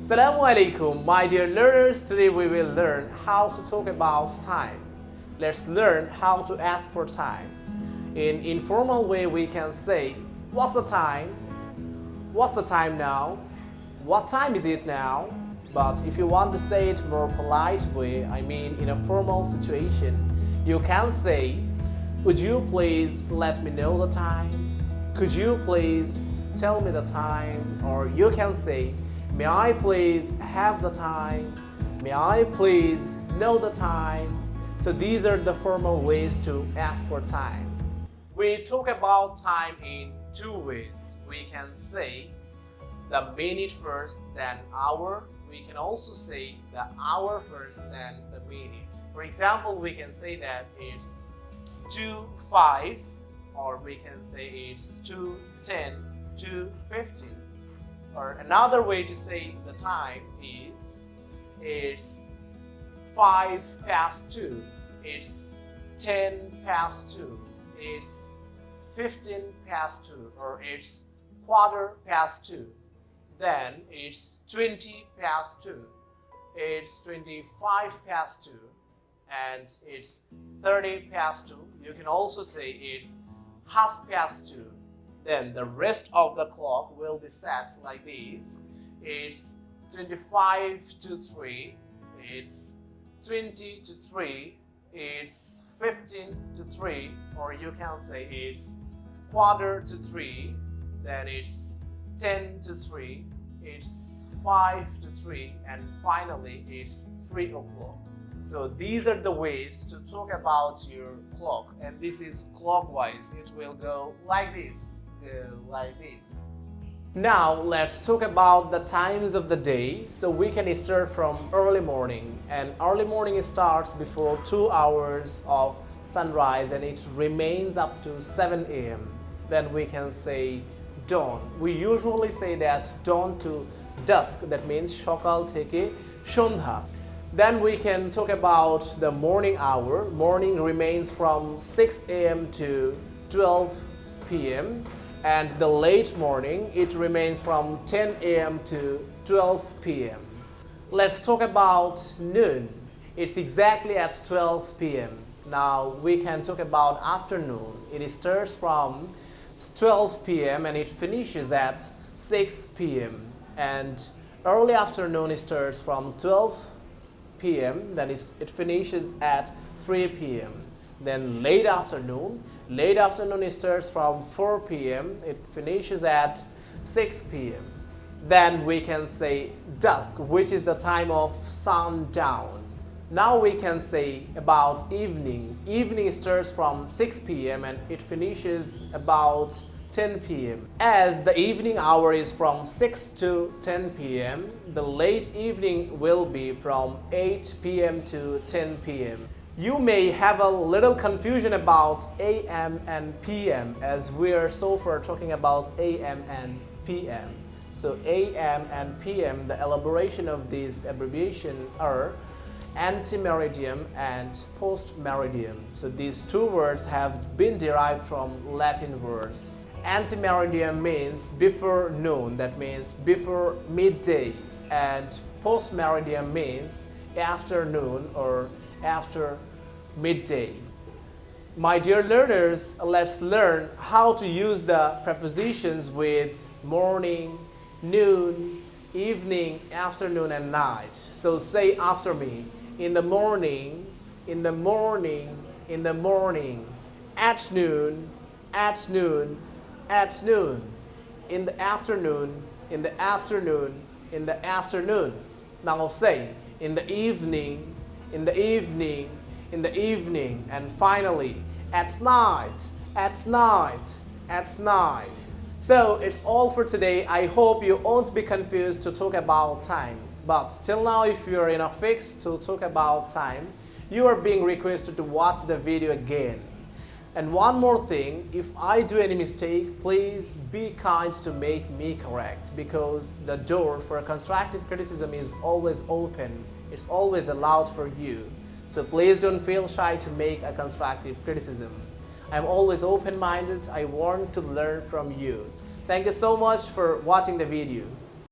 Assalamu alaikum, my dear learners. Today we will learn how to talk about time. Let's learn how to ask for time. In informal way we can say, what's the time? What's the time now? What time is it now? But if you want to say it more polite way, I mean in a formal situation, you can say, would you please let me know the time? Could you please tell me the time? Or you can say, may I please have the time? May I please know the time? So these are the formal ways to ask for time. We talk about time in two ways. We can say the minute first, then hour. We can also say the hour first, then the minute. For example, we can say that it's 2:05, or we can say it's 2:10, 2:15. Or another way to say the time is it's 2:05, it's 2:10, it's 2:15, or it's 2:15. Then it's 20:02, it's 25:02, and it's 30:02. You can also say it's 2:30. Then the rest of the clock will be set like this. It's 25:03, it's 20:03, it's 15:03, or you can say it's 2:45, then it's 10:03, it's 5:03, and finally it's 3 o'clock. So these are the ways to talk about your clock, and this is clockwise. It will go like this, like this. Now let's talk about the times of the day. So we can start from early morning, and early morning starts before 2 hours of sunrise and it remains up to 7 a.m. Then we can say dawn. We usually say that dawn to dusk, that means সকাল থেকে সন্ধ্যা. Then we can talk about the morning hour. Morning remains from 6 a.m. to 12 p.m. and the late morning, it remains from 10 a.m. to 12 p.m. Let's talk about noon. It's exactly at 12 p.m. Now we can talk about afternoon. It starts from 12 p.m. and it finishes at 6 p.m. and early afternoon starts from 12 p.m. then it finishes at 3 p.m. Then late afternoon starts from 4 p.m. it finishes at 6 p.m. Then we can say dusk, which is the time of sundown. Now we can say about evening. Evening starts from 6 p.m. and it finishes about 10 p.m. As the evening hour is from 6 to 10 p.m., the late evening will be from 8 p.m. to 10 p.m. You may have a little confusion about a.m. and p.m. as we are so far talking about a.m. and p.m. So a.m. and p.m., the elaboration of these abbreviations are antemeridium and postmeridium. So these two words have been derived from Latin words. Antemeridium means before noon, that means before midday, and postmeridium means afternoon or after midday. My dear learners, let's learn how to use the prepositions with morning, noon, evening, afternoon, and night. So say after me. In the morning, in the morning, in the morning. At noon, at noon, at noon. In the afternoon, in the afternoon, in the afternoon. Now say in the evening, in the evening, in the evening. And finally, at night, at night, at night. So it's all for today. I hope you won't be confused to talk about time. But till now, if you're in a fix to talk about time, you are being requested to watch the video again. And one more thing, if I do any mistake, please be kind to make me correct, because the door for constructive criticism is always open. It's always allowed for you. So please don't feel shy to make a constructive criticism. I'm always open-minded. I want to learn from you. Thank you so much for watching the video.